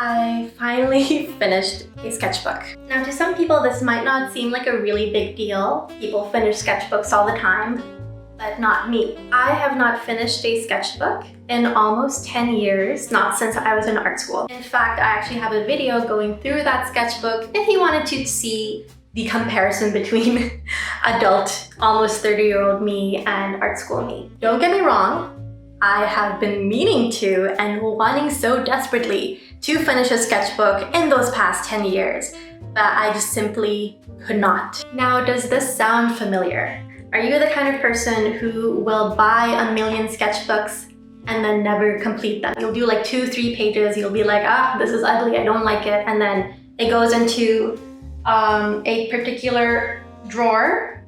I finally finished a sketchbook. Now, to some people, this might not seem like a really big deal. People finish sketchbooks all the time, but not me. I have not finished a sketchbook in almost 10 years, not since I was in art school. In fact, I actually have a video going through that sketchbook if you wanted to see the comparison between adult, almost 30-year-old me and art school me. Don't get me wrong, I have been meaning to and wanting so desperately to finish a sketchbook in those past 10 years, but I just simply could not. Now, does this sound familiar? Are you the kind of person who will buy a million sketchbooks and then never complete them? You'll do like 2-3 pages, you'll be like, this is ugly, I don't like it, and then it goes into a particular drawer,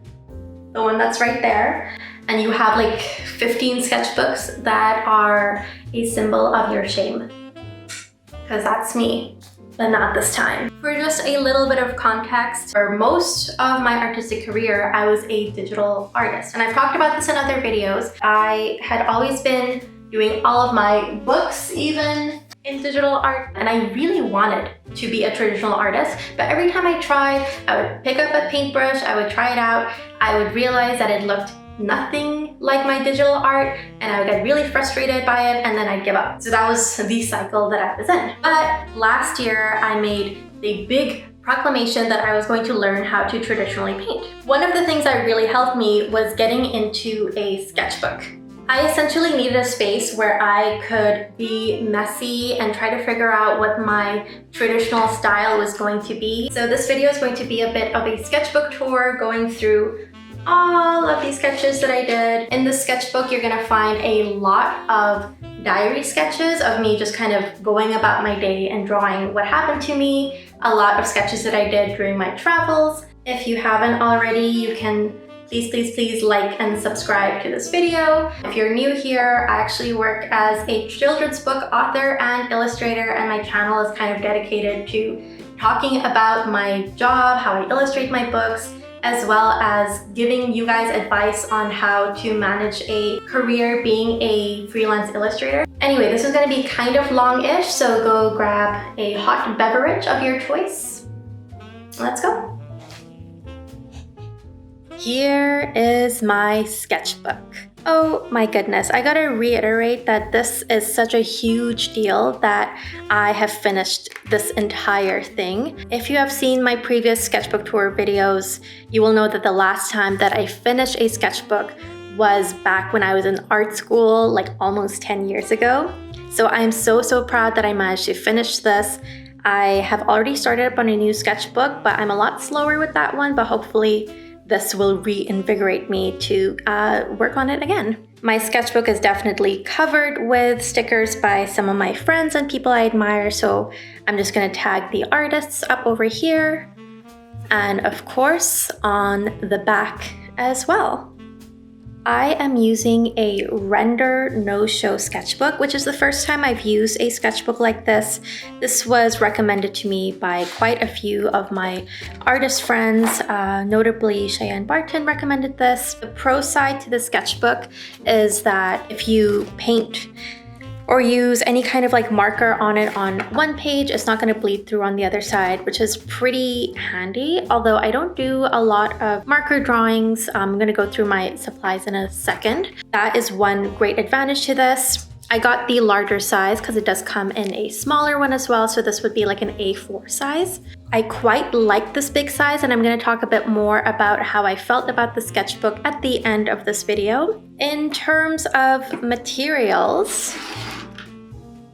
the one that's right there, and you have like 15 sketchbooks that are a symbol of your shame. Because that's me, but not this time. For just a little bit of context, for most of my artistic career, I was a digital artist. And I've talked about this in other videos. I had always been doing all of my books even in digital art, and I really wanted to be a traditional artist, but every time I tried, I would pick up a paintbrush, I would try it out, I would realize that it looked nothing like my digital art, and I would get really frustrated by it, and then I'd give up. So that was the cycle that I was in. But last year, I made the big proclamation that I was going to learn how to traditionally paint. One of the things that really helped me was getting into a sketchbook. I essentially needed a space where I could be messy and try to figure out what my traditional style was going to be. So this video is going to be a bit of a sketchbook tour, going through all of these sketches that I did. In the sketchbook, you're gonna find a lot of diary sketches of me just kind of going about my day and drawing what happened to me, a lot of sketches that I did during my travels. If you haven't already, you can please like and subscribe to this video. If you're new here, I actually work as a children's book author and illustrator, and my channel is kind of dedicated to talking about my job, how I illustrate my books, as well as giving you guys advice on how to manage a career being a freelance illustrator. Anyway, this is gonna be kind of long-ish, so go grab a hot beverage of your choice. Let's go. Here is my sketchbook. Oh my goodness, I gotta reiterate that this is such a huge deal that I have finished this entire thing. If you have seen my previous sketchbook tour videos, you will know that the last time that I finished a sketchbook was back when I was in art school, like almost 10 years ago. So I'm so proud that I managed to finish this. I have already started up on a new sketchbook, but I'm a lot slower with that one, but hopefully this will reinvigorate me to work on it again. My sketchbook is definitely covered with stickers by some of my friends and people I admire, so I'm just gonna tag the artists up over here, and of course on the back as well. I am using a render no-show sketchbook, which is the first time I've used a sketchbook like this. This was recommended to me by quite a few of my artist friends, notably Cheyenne Barton recommended this. The pro side to the sketchbook is that if you paint or use any kind of like marker on it on one page, it's not going to bleed through on the other side, which is pretty handy. Although I don't do a lot of marker drawings. I'm going to go through my supplies in a second. That is one great advantage to this. I got the larger size because it does come in a smaller one as well, so this would be like an A4 size. I quite like this big size, and I'm going to talk a bit more about how I felt about the sketchbook at the end of this video. In terms of materials,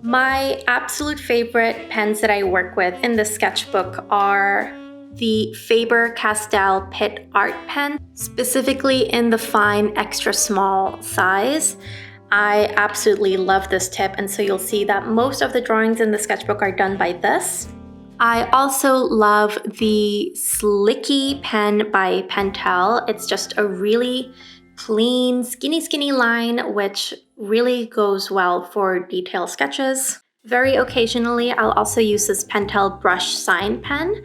my absolute favorite pens that I work with in the sketchbook are the Faber-Castell Pitt Art Pen, specifically in the fine extra small size. I absolutely love this tip, and so you'll see that most of the drawings in the sketchbook are done by this. I also love the Slicky pen by Pentel. It's just a really clean, skinny line, which really goes well for detail sketches. Very occasionally, I'll also use this Pentel brush sign pen,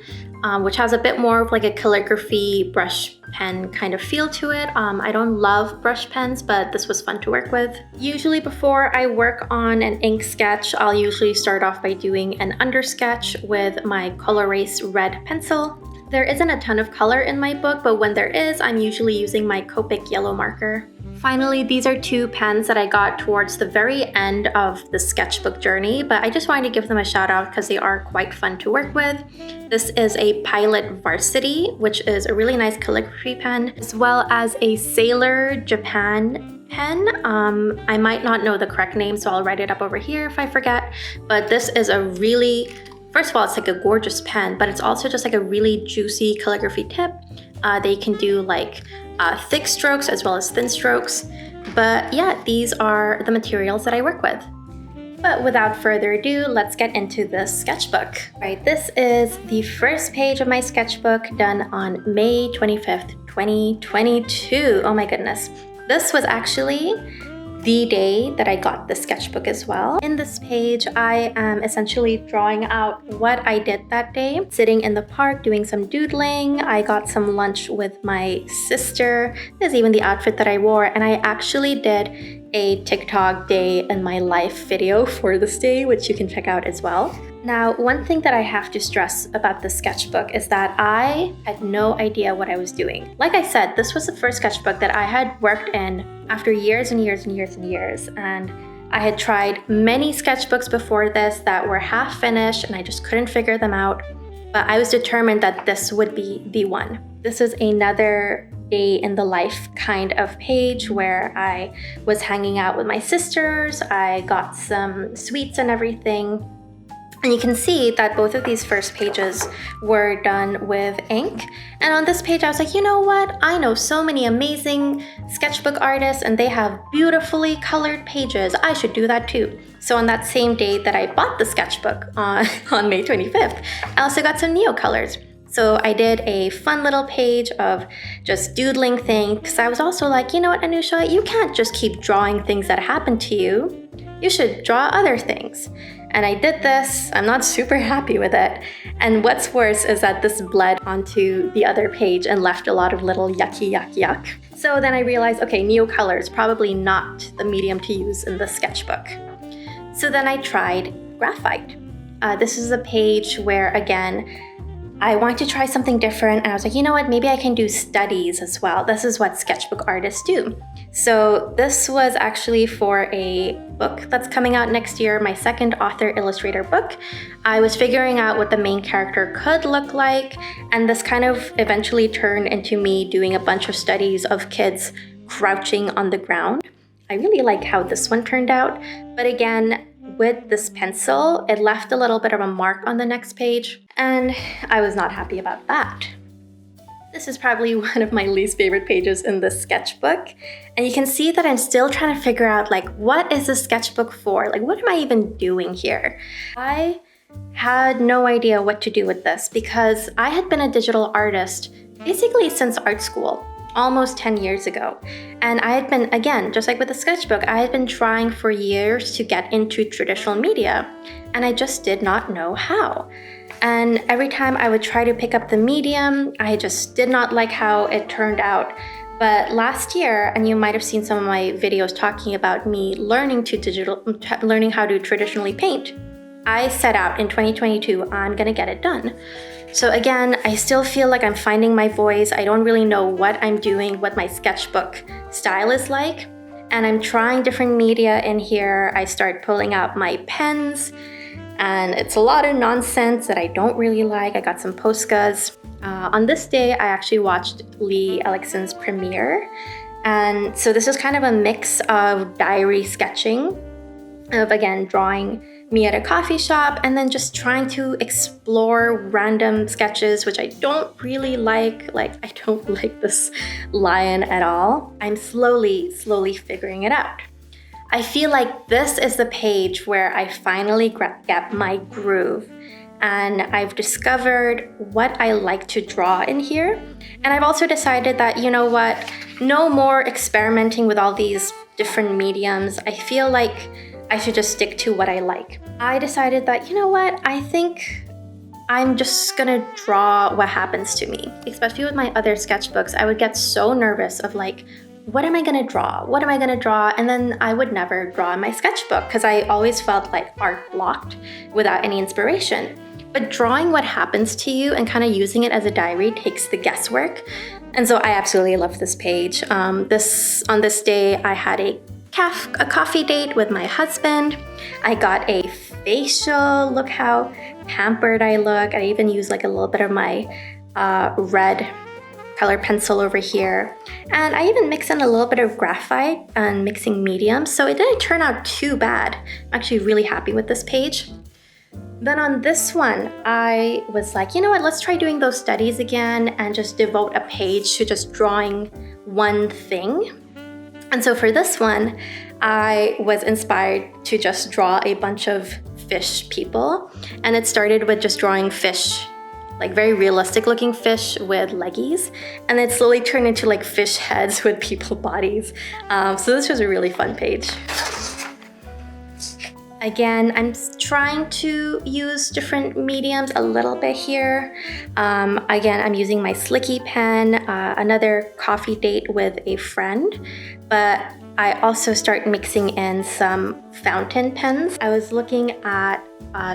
which has a bit more of like a calligraphy brush pen kind of feel to it. I don't love brush pens, but this was fun to work with. Usually before I work on an ink sketch, I'll usually start off by doing an undersketch with my Colorase red pencil. There isn't a ton of color in my book, but when there is, I'm usually using my Copic yellow marker. Finally, these are two pens that I got towards the very end of the sketchbook journey, but I just wanted to give them a shout out because they are quite fun to work with. This is a Pilot Varsity, which is a really nice calligraphy pen, as well as a Sailor Japan pen. I might not know the correct name, so I'll write it up over here if I forget, but this is a really, first of all, it's like a gorgeous pen, but it's also just like a really juicy calligraphy tip. They can do like thick strokes as well as thin strokes. But yeah, these are the materials that I work with. But without further ado, let's get into this sketchbook. Right, this is the first page of my sketchbook done on May 25th, 2022. Oh my goodness. This was actually the day that I got the sketchbook as well. In this page, I am essentially drawing out what I did that day. Sitting in the park doing some doodling. I got some lunch with my sister. This is even the outfit that I wore, and I actually did a TikTok day in my life video for this day, which you can check out as well. Now, one thing that I have to stress about this sketchbook is that I had no idea what I was doing. Like I said, this was the first sketchbook that I had worked in after years and years and years and years. And I had tried many sketchbooks before this that were half finished and I just couldn't figure them out. But I was determined that this would be the one. This is another day in the life kind of page where I was hanging out with my sisters. I got some sweets and everything. And you can see that both of these first pages were done with ink. And on this page, I was like, you know what? I know so many amazing sketchbook artists and they have beautifully colored pages. I should do that too. So on that same day that I bought the sketchbook on May 25th, I also got some Neocolors. So I did a fun little page of just doodling things. Because I was also like, you know what, Anoosha, you can't just keep drawing things that happen to you. You should draw other things. And I did this. I'm not super happy with it. And what's worse is that this bled onto the other page and left a lot of little yucky, yuck, yuck. So then I realized, okay, Neocolor is probably not the medium to use in the sketchbook. So then I tried graphite. This is a page where, again, I wanted to try something different. And I was like, you know what, maybe I can do studies as well. This is what sketchbook artists do. So this was actually for a book that's coming out next year, my second author-illustrator book. I was figuring out what the main character could look like, and this kind of eventually turned into me doing a bunch of studies of kids crouching on the ground. I really like how this one turned out, but again, with this pencil, it left a little bit of a mark on the next page, and I was not happy about that. This is probably one of my least favorite pages in this sketchbook. And you can see that I'm still trying to figure out, like, what is this sketchbook for? Like, what am I even doing here? I had no idea what to do with this because I had been a digital artist basically since art school, almost 10 years ago. And I had been, again, just like with the sketchbook, I had been trying for years to get into traditional media, and I just did not know how. And every time I would try to pick up the medium, I just did not like how it turned out. But last year, and you might have seen some of my videos talking about me learning how to traditionally paint, I set out in 2022, I'm gonna get it done. So again, I still feel like I'm finding my voice. I don't really know what I'm doing, what my sketchbook style is like. And I'm trying different media in here. I start pulling out my pens, and it's a lot of nonsense that I don't really like. I got some Poscas. On this day, I actually watched Lee Ellickson's premiere. And so this is kind of a mix of diary sketching, of again, drawing me at a coffee shop, and then just trying to explore random sketches, which I don't really like. Like, I don't like this lion at all. I'm slowly figuring it out. I feel like this is the page where I finally get my groove, and I've discovered what I like to draw in here. And I've also decided that, you know what, no more experimenting with all these different mediums. I feel like I should just stick to what I like. I decided that, you know what, I think I'm just gonna draw what happens to me. Especially with my other sketchbooks, I would get so nervous of like, what am I gonna draw? What am I gonna draw? And then I would never draw in my sketchbook because I always felt like art blocked without any inspiration. But drawing what happens to you and kind of using it as a diary takes the guesswork. And so I absolutely love this page. On this day, I had a coffee date with my husband. I got a facial. Look how pampered I look. I even used like a little bit of my red color pencil over here. And I even mixed in a little bit of graphite and mixing mediums. So it didn't turn out too bad. I'm actually really happy with this page. Then on this one, I was like, you know what, let's try doing those studies again and just devote a page to just drawing one thing. And so for this one, I was inspired to just draw a bunch of fish people. And it started with just drawing fish, like very realistic looking fish with leggies. And it slowly turned into like fish heads with people bodies. So this was a really fun page. Again, I'm trying to use different mediums a little bit here. Again, I'm using my Slicky pen, another coffee date with a friend, but I also start mixing in some fountain pens. I was looking at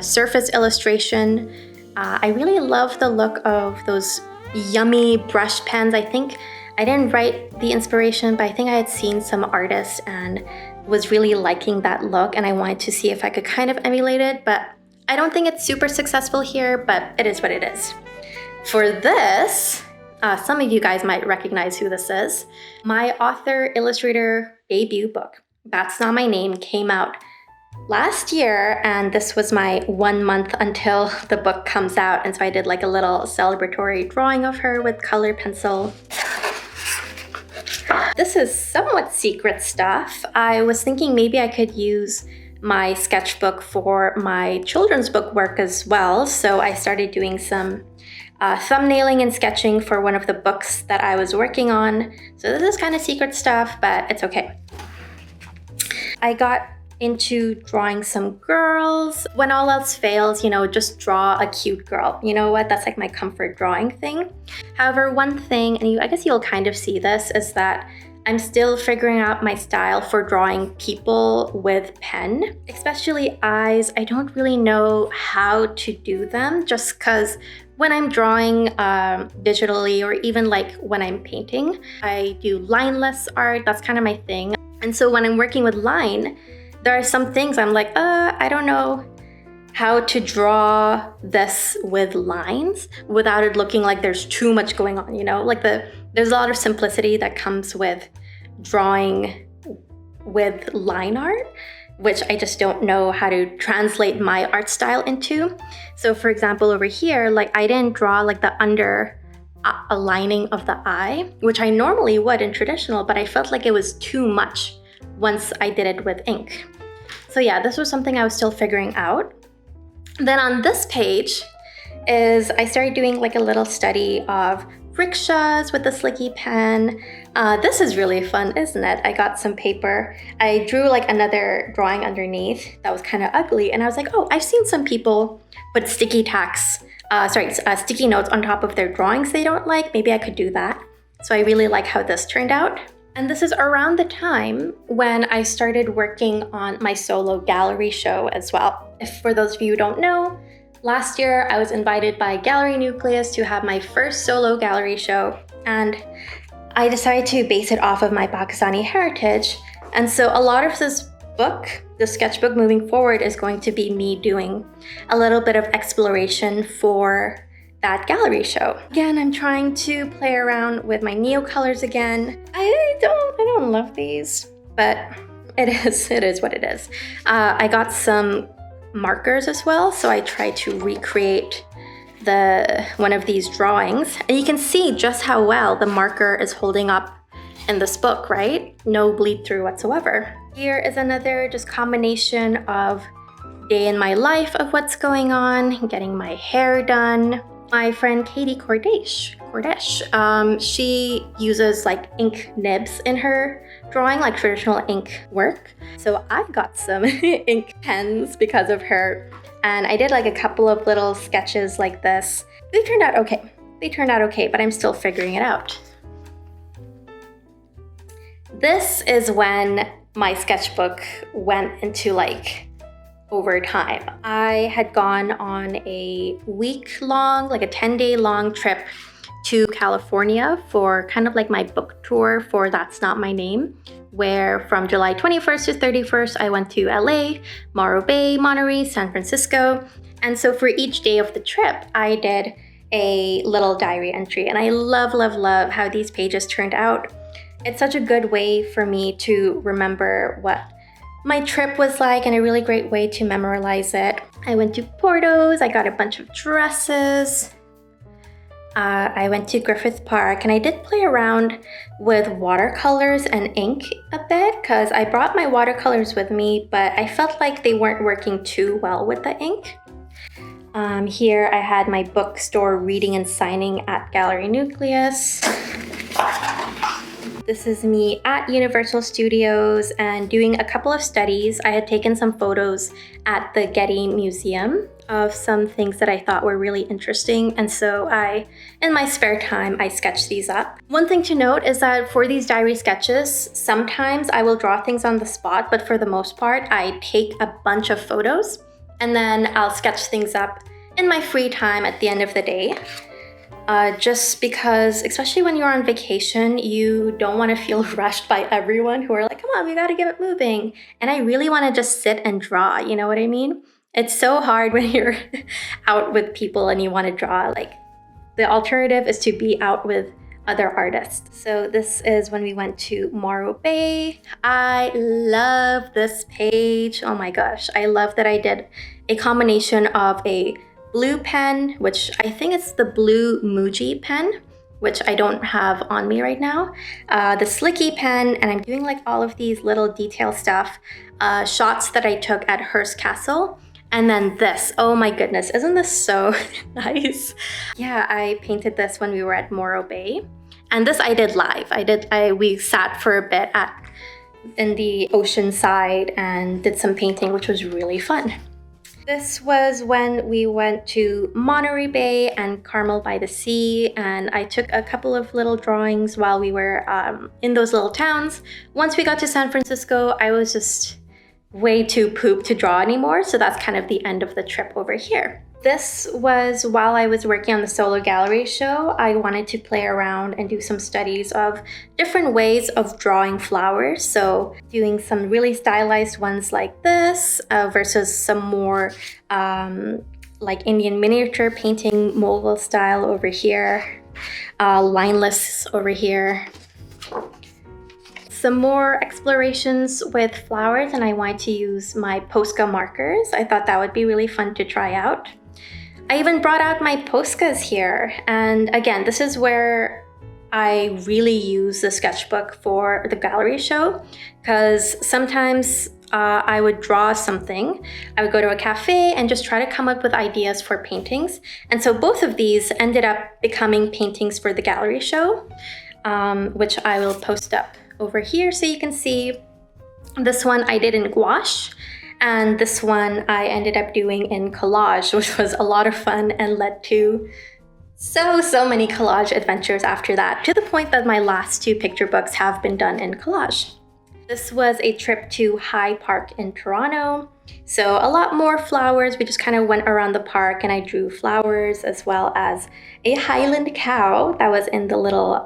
surface illustration. I really love the look of those yummy brush pens. I think I didn't write the inspiration, but I think I had seen some artists and was really liking that look, and I wanted to see if I could kind of emulate it, but I don't think it's super successful here, but it is what it is. For this, some of you guys might recognize who this is. My author-illustrator debut book, That's Not My Name, came out last year, and this was my 1 month until the book comes out, and so I did like a little celebratory drawing of her with color pencil. This is somewhat secret stuff. I was thinking maybe I could use my sketchbook for my children's book work as well. So I started doing some thumbnailing and sketching for one of the books that I was working on. So this is kind of secret stuff, but it's okay. I got into drawing some girls. When all else fails, you know, just draw a cute girl. You know what? That's like my comfort drawing thing. However, one thing, and I guess you'll kind of see this, is that I'm still figuring out my style for drawing people with pen, especially eyes. I don't really know how to do them just because when I'm drawing digitally or even like when I'm painting, I do lineless art. That's kind of my thing. And so when I'm working with line, there are some things I'm like, I don't know how to draw this with lines without it looking like there's too much going on, you know? Like there's a lot of simplicity that comes with drawing with line art, which I just don't know how to translate my art style into. So for example, over here, like I didn't draw like the under aligning of the eye, which I normally would in traditional, but I felt like it was too much once I did it with ink. So yeah, this was something I was still figuring out. Then on this page is I started doing like a little study of rickshaws with the Slicky pen. This is really fun, isn't it? I got some paper. I drew like another drawing underneath that was kind of ugly, and I was like, oh, I've seen some people put sticky notes on top of their drawings they don't like. Maybe I could do that. So I really like how this turned out. And this is around the time when I started working on my solo gallery show as well. If for those of you who don't know, last year I was invited by Gallery Nucleus to have my first solo gallery show, and I decided to base it off of my Pakistani heritage. And so a lot of this book, the sketchbook moving forward, is going to be me doing a little bit of exploration for that gallery show. Again, I'm trying to play around with my neo colors again. I don't love these, but it is what it is. I got some markers as well, so I tried to recreate one of these drawings, and you can see just how well the marker is holding up in this book, right? No bleed through whatsoever. Here is another just combination of day in my life of what's going on, getting my hair done. My friend Katie Cordesh, she uses like ink nibs in her drawing, like traditional ink work. So I got some ink pens because of her And I did like a couple of little sketches like this. They turned out okay. They turned out okay, but I'm still figuring it out. This is when my sketchbook went into like overtime. I had gone on a week-long, like a 10-day long trip to California for kind of like my book tour for That's Not My Name, where from July 21st to 31st, I went to LA, Morro Bay, Monterey, San Francisco. And so for each day of the trip, I did a little diary entry. And I love, love, love how these pages turned out. It's such a good way for me to remember what my trip was like and a really great way to memorialize it. I went to Porto's, I got a bunch of dresses. I went to Griffith Park and I did play around with watercolors and ink a bit because I brought my watercolors with me, but I felt like they weren't working too well with the ink. Here I had my bookstore reading and signing at Gallery Nucleus. This is me at Universal Studios and doing a couple of studies. I had taken some photos at the Getty Museum of some things that I thought were really interesting. And so in my spare time, I sketched these up. One thing to note is that for these diary sketches, sometimes I will draw things on the spot, but for the most part, I take a bunch of photos and then I'll sketch things up in my free time at the end of the day. Just because, especially when you're on vacation, you don't want to feel rushed by everyone who are like, come on, we gotta get it moving. And I really want to just sit and draw, you know what I mean? It's so hard when you're out with people and you want to draw. Like, the alternative is to be out with other artists. So this is when we went to Morro Bay. I love this page. Oh my gosh. I love that I did a combination of a blue pen, which I think it's the blue Muji pen, which I don't have on me right now, the Slicky pen, and I'm doing like all of these little detail stuff, shots that I took at Hearst Castle, and then this. Oh my goodness, isn't this so nice? Yeah, I painted this when we were at Morro Bay, and this I did live. We sat for a bit in the ocean side and did some painting, which was really fun. This was when we went to Monterey Bay and Carmel by the Sea, and I took a couple of little drawings while we were in those little towns. Once we got to San Francisco, I was just way too pooped to draw anymore, so that's kind of the end of the trip over here. This was while I was working on the solo gallery show. I wanted to play around and do some studies of different ways of drawing flowers. So doing some really stylized ones like this versus some more like Indian miniature painting, Mughal style over here, lineless over here. Some more explorations with flowers, and I wanted to use my Posca markers. I thought that would be really fun to try out. I even brought out my Poscas here, and again, this is where I really use the sketchbook for the gallery show, because sometimes I would draw something, I would go to a cafe and just try to come up with ideas for paintings, and so both of these ended up becoming paintings for the gallery show, which I will post up over here so you can see. This one I did in gouache, and this one I ended up doing in collage, which was a lot of fun and led to so many collage adventures after that, to the point that my last two picture books have been done in collage. This was a trip to High Park in Toronto, so a lot more flowers. We just kind of went around the park and I drew flowers, as well as a Highland cow that was in the little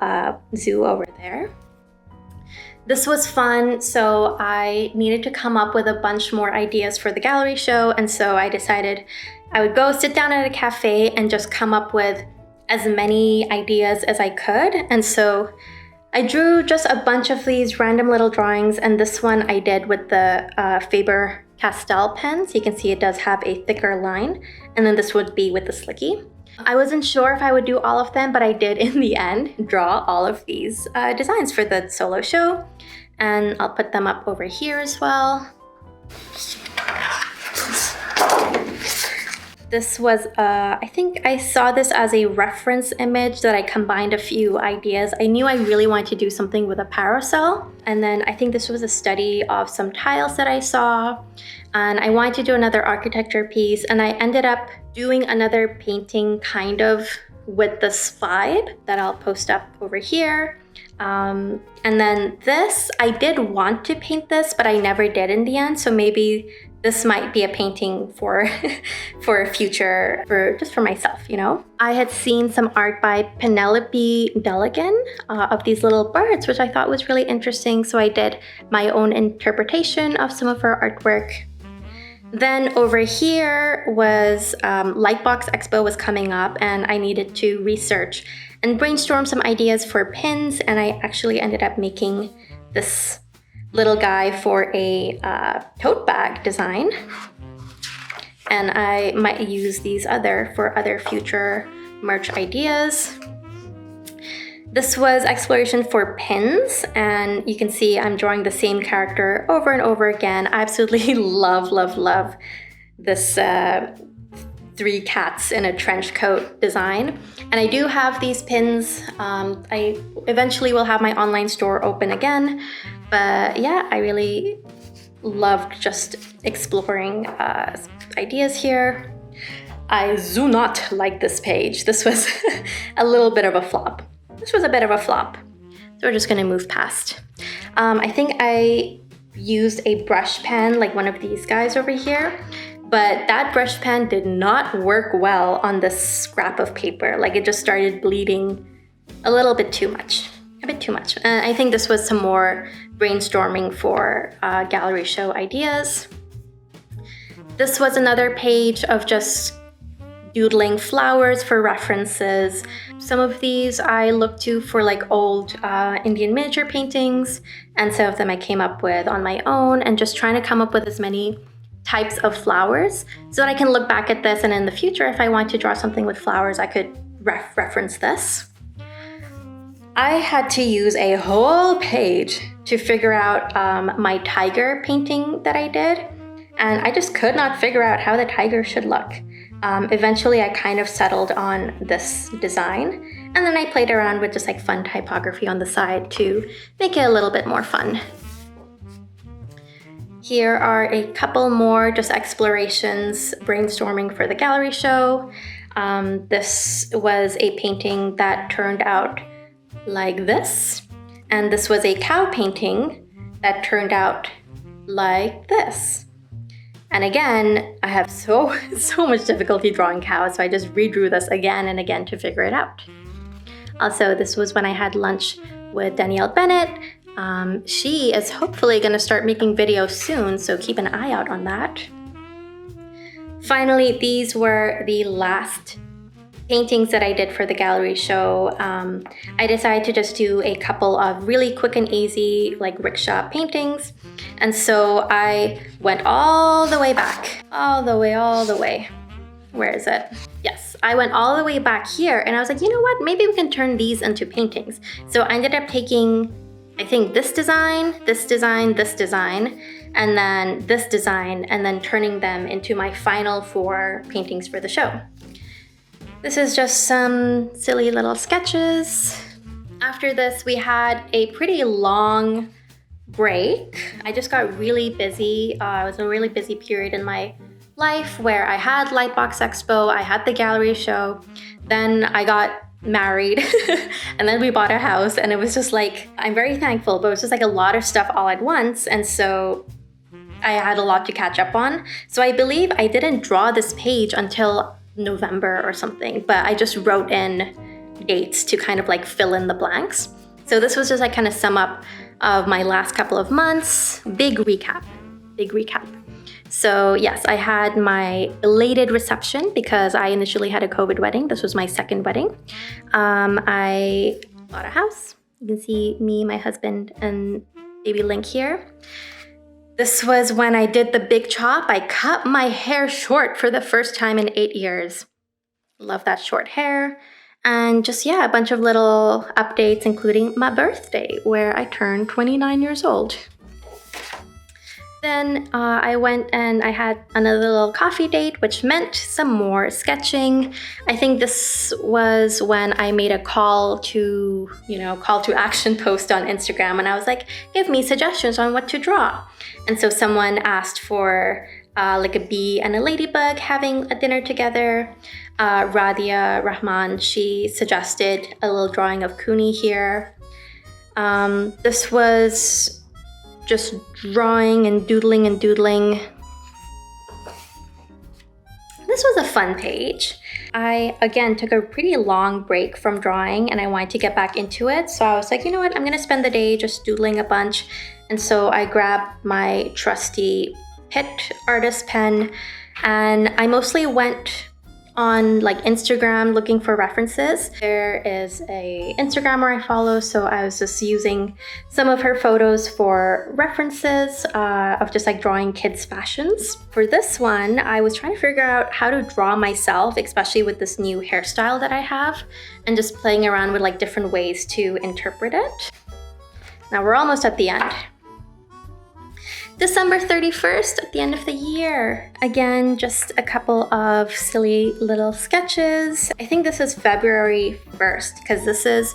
zoo over there. This was fun, so I needed to come up with a bunch more ideas for the gallery show, and so I decided I would go sit down at a cafe and just come up with as many ideas as I could. And so I drew just a bunch of these random little drawings, and this one I did with the Faber-Castell pen. So you can see it does have a thicker line, and then this would be with the Slicky. I wasn't sure if I would do all of them, but I did in the end draw all of these designs for the solo show, and I'll put them up over here as well. This was, I think I saw this as a reference image that I combined a few ideas. I knew I really wanted to do something with a parasol, and then I think this was a study of some tiles that I saw. And I wanted to do another architecture piece, and I ended up doing another painting kind of with this vibe that I'll post up over here. And then this, I did want to paint this, but I never did in the end. So maybe this might be a painting for for future, just for myself, you know? I had seen some art by Penelope Deligan of these little birds, which I thought was really interesting. So I did my own interpretation of some of her artwork. Then over here was Lightbox Expo was coming up, and I needed to research and brainstorm some ideas for pins, and I actually ended up making this little guy for a tote bag design. And I might use these for other future merch ideas. This was exploration for pins, and you can see I'm drawing the same character over and over again. I absolutely love this 3 cats in a trench coat design. And I do have these pins. I eventually will have my online store open again. But yeah, I really loved just exploring ideas here. I do not like this page. This was a little bit of a flop. So we're just gonna move past. I think I used a brush pen, like one of these guys over here, but that brush pen did not work well on this scrap of paper. Like it just started bleeding a little bit too much, I think this was some more brainstorming for gallery show ideas. This was another page of just doodling flowers for references. Some of these I looked to for like old Indian miniature paintings, and some of them I came up with on my own, and just trying to come up with as many types of flowers so that I can look back at this, and in the future if I want to draw something with flowers I could reference this. I had to use a whole page to figure out my tiger painting that I did, and I just could not figure out how the tiger should look. Eventually I kind of settled on this design, and then I played around with just like fun typography on the side to make it a little bit more fun. Here are a couple more just explorations, brainstorming for the gallery show. This was a painting that turned out like this, and this was a cow painting that turned out like this. And again, I have so much difficulty drawing cows, so I just redrew this again and again to figure it out. Also, this was when I had lunch with Danielle Bennett. She is hopefully going to start making videos soon, so keep an eye out on that. Finally, these were the last paintings that I did for the gallery show. I decided to just do a couple of really quick and easy like rickshaw paintings. And so I went all the way back, all the way. Where is it? Yes, I went all the way back here, and I was like, you know what? Maybe we can turn these into paintings. So I ended up taking, I think, this design, and then this design, and then turning them into my final 4 paintings for the show. This is just some silly little sketches. After this, we had a pretty long break. I just got really busy. It was a really busy period in my life where I had Lightbox Expo, I had the gallery show, then I got married, and then we bought a house, and it was just like, I'm very thankful, but it was just like a lot of stuff all at once, and so I had a lot to catch up on. So I believe I didn't draw this page until November or something, but I just wrote in dates to kind of like fill in the blanks. So this was just like kind of sum up of my last couple of months. Big recap. So yes, I had my belated reception because I initially had a COVID wedding. This was my second wedding. I bought a house. You can see me, my husband, and baby Link here. This was when I did the big chop. I cut my hair short for the first time in 8 years. Love that short hair. And just, yeah, a bunch of little updates, including my birthday, where I turned 29 years old. Then I went and I had another little coffee date, which meant some more sketching. I think this was when I made a call to action post on Instagram, and I was like, give me suggestions on what to draw. And so someone asked for like a bee and a ladybug having a dinner together. Radia Rahman, she suggested a little drawing of Kuni here. This was just drawing and doodling and doodling. This was a fun page. I, again, took a pretty long break from drawing and I wanted to get back into it. So I was like, you know what, I'm gonna spend the day just doodling a bunch. And so I grabbed my trusty Pitt artist pen and I mostly went on like Instagram looking for references. There is a Instagrammer I follow, so I was just using some of her photos for references of just like drawing kids' fashions. For this one, I was trying to figure out how to draw myself, especially with this new hairstyle that I have, and just playing around with like different ways to interpret it. Now we're almost at the end. December 31st, at the end of the year. Again, just a couple of silly little sketches. I think this is February 1st because this is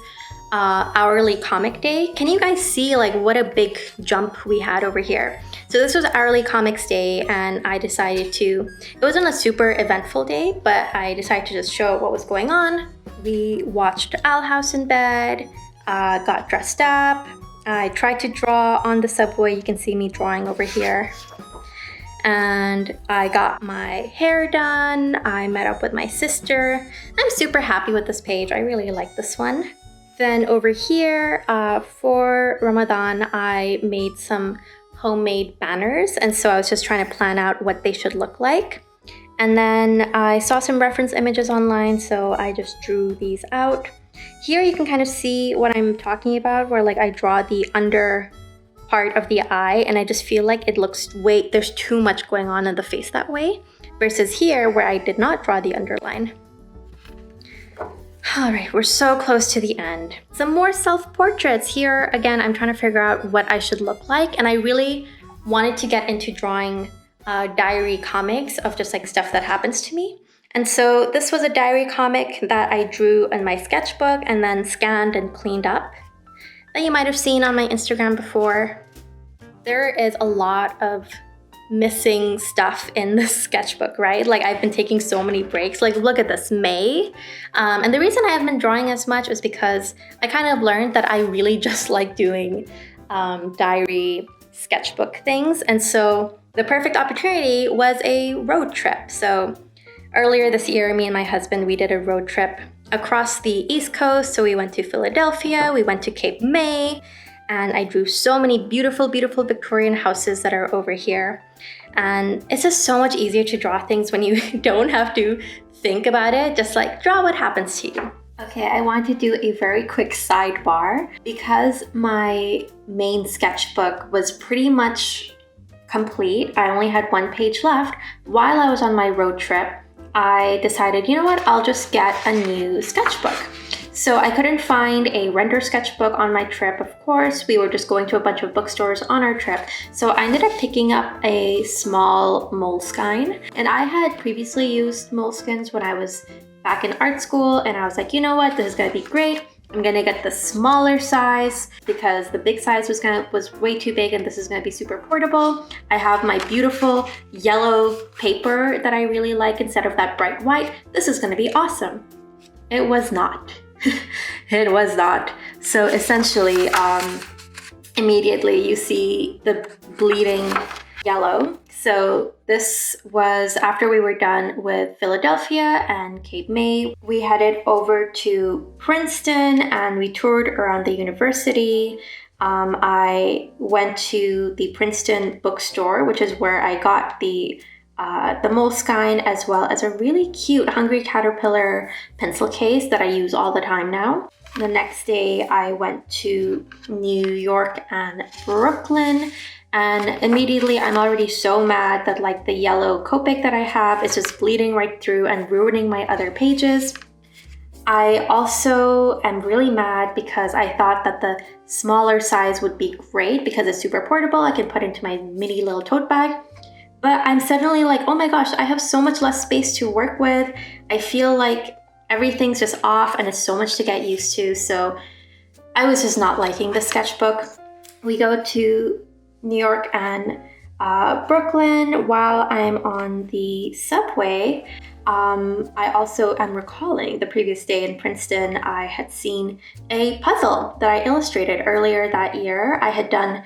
hourly comic day. Can you guys see like what a big jump we had over here? So this was hourly comics day and I decided to, it wasn't a super eventful day, but I decided to just show what was going on. We watched Owl House in bed, got dressed up. I tried to draw on the subway. You can see me drawing over here. And I got my hair done. I met up with my sister. I'm super happy with this page. I really like this one. Then over here, for Ramadan, I made some homemade banners. And so I was just trying to plan out what they should look like. And then I saw some reference images online, so I just drew these out. Here you can kind of see what I'm talking about, where like I draw the under part of the eye and I just feel like it looks there's too much going on in the face that way, versus here where I did not draw the underline. All right, we're so close to the end. Some more self-portraits. Here again, I'm trying to figure out what I should look like, and I really wanted to get into drawing diary comics of just like stuff that happens to me. And so this was a diary comic that I drew in my sketchbook and then scanned and cleaned up that you might have seen on my Instagram before. There is a lot of missing stuff in this sketchbook, right? Like I've been taking so many breaks. Like look at this, May. And the reason I haven't been drawing as much is because I kind of learned that I really just like doing diary sketchbook things. And so the perfect opportunity was a road trip. So earlier this year, me and my husband, we did a road trip across the East Coast. So we went to Philadelphia, we went to Cape May, and I drew so many beautiful, beautiful Victorian houses that are over here. And it's just so much easier to draw things when you don't have to think about it, just like draw what happens to you. Okay, I want to do a very quick sidebar. Because my main sketchbook was pretty much complete, I only had one page left. While I was on my road trip, I decided, you know what, I'll just get a new sketchbook. So I couldn't find a render sketchbook on my trip, of course. We were just going to a bunch of bookstores on our trip. So I ended up picking up a small Moleskine. And I had previously used Moleskines when I was back in art school. And I was like, you know what, this is gonna be great. I'm gonna get the smaller size because the big size was way too big and this is gonna be super portable. I have my beautiful yellow paper that I really like instead of that bright white. This is gonna be awesome. It was not. It was not. So essentially, immediately you see the bleeding yellow. So this was after we were done with Philadelphia and Cape May. We headed over to Princeton and we toured around the university. I went to the Princeton bookstore, which is where I got the Moleskine, as well as a really cute Hungry Caterpillar pencil case that I use all the time now. The next day I went to New York and Brooklyn, and immediately I'm already so mad that like the yellow Copic that I have is just bleeding right through and ruining my other pages. I also am really mad because I thought that the smaller size would be great because it's super portable. I can put into my mini little tote bag. But I'm suddenly like, oh my gosh, I have so much less space to work with. I feel like everything's just off and it's so much to get used to. So I was just not liking the sketchbook. We go to New York and Brooklyn while I'm on the subway. I also am recalling the previous day in Princeton, I had seen a puzzle that I illustrated earlier that year. I had done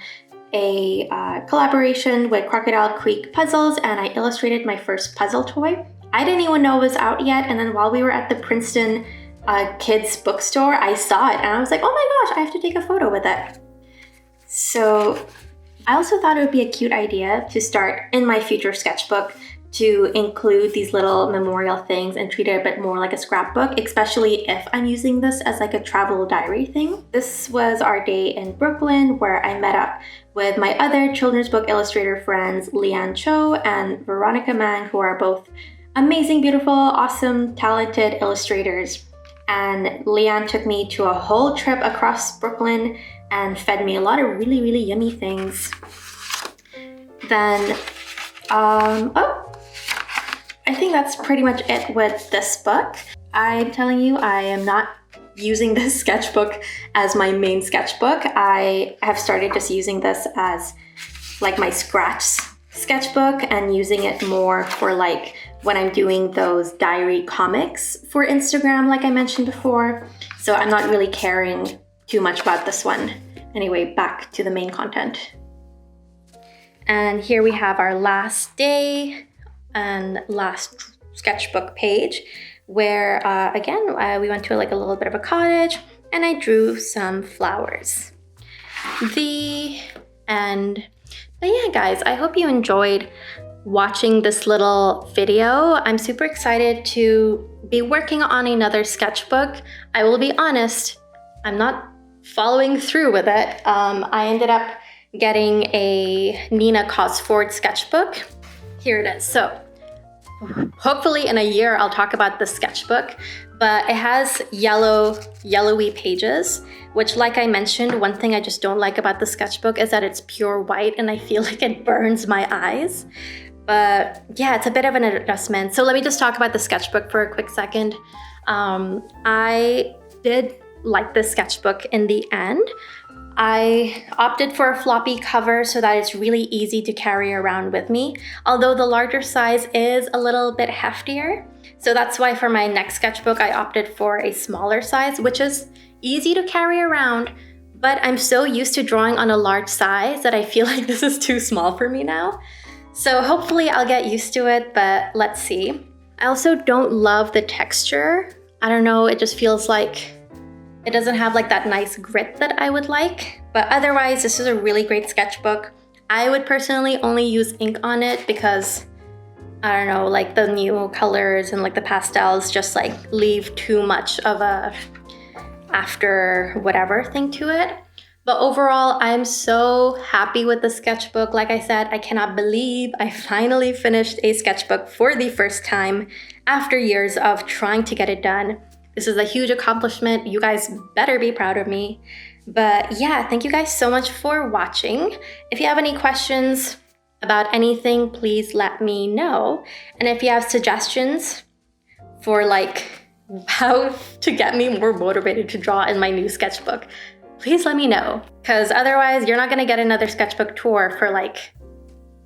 a collaboration with Crocodile Creek Puzzles, and I illustrated my first puzzle toy. I didn't even know it was out yet, and then while we were at the Princeton kids bookstore, I saw it and I was like, oh my gosh, I have to take a photo with it. So I also thought it would be a cute idea to start in my future sketchbook to include these little memorial things and treat it a bit more like a scrapbook, especially if I'm using this as like a travel diary thing. This was our day in Brooklyn where I met up with my other children's book illustrator friends, Leanne Cho and Veronica Mang, who are both amazing, beautiful, awesome, talented illustrators. And Leanne took me to a whole trip across Brooklyn and fed me a lot of really, really yummy things. Then, I think that's pretty much it with this book. I'm telling you, I am not using this sketchbook as my main sketchbook. I have started just using this as like my scratch sketchbook and using it more for like when I'm doing those diary comics for Instagram, like I mentioned before. So I'm not really caring too much about this one. Anyway, back to the main content. And here we have our last day and last sketchbook page where again we went to like a little bit of a cottage and I drew some flowers. The end. But yeah guys, I hope you enjoyed watching this little video. I'm super excited to be working on another sketchbook. I will be honest, I'm not following through with it. I ended up getting a Nina Cosford sketchbook. Here it is. So hopefully in a year I'll talk about the sketchbook, but it has yellowy pages, which like I mentioned, one thing I just don't like about the sketchbook is that it's pure white and I feel like it burns my eyes. But yeah, it's a bit of an adjustment. So let me just talk about the sketchbook for a quick second. I did like this sketchbook in the end. I opted for a floppy cover so that it's really easy to carry around with me, although the larger size is a little bit heftier. So that's why for my next sketchbook, I opted for a smaller size, which is easy to carry around, but I'm so used to drawing on a large size that I feel like this is too small for me now. So hopefully I'll get used to it, but let's see. I also don't love the texture. I don't know, it just feels like it doesn't have like that nice grit that I would like, but otherwise this is a really great sketchbook. I would personally only use ink on it because I don't know, like the new colors and like the pastels just like leave too much of a after whatever thing to it. But overall, I'm so happy with the sketchbook. Like I said, I cannot believe I finally finished a sketchbook for the first time after years of trying to get it done. This is a huge accomplishment. You guys better be proud of me. But yeah, thank you guys so much for watching. If you have any questions about anything, please let me know. And if you have suggestions for like how to get me more motivated to draw in my new sketchbook, please let me know. Because otherwise, you're not gonna get another sketchbook tour for like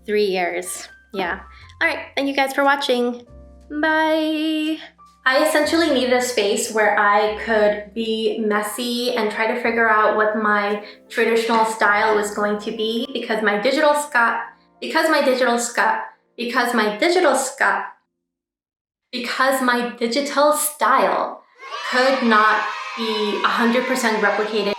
3 years. Yeah. All right, thank you guys for watching. Bye. I essentially needed a space where I could be messy and try to figure out what my traditional style was going to be because my digital style could not be 100% replicated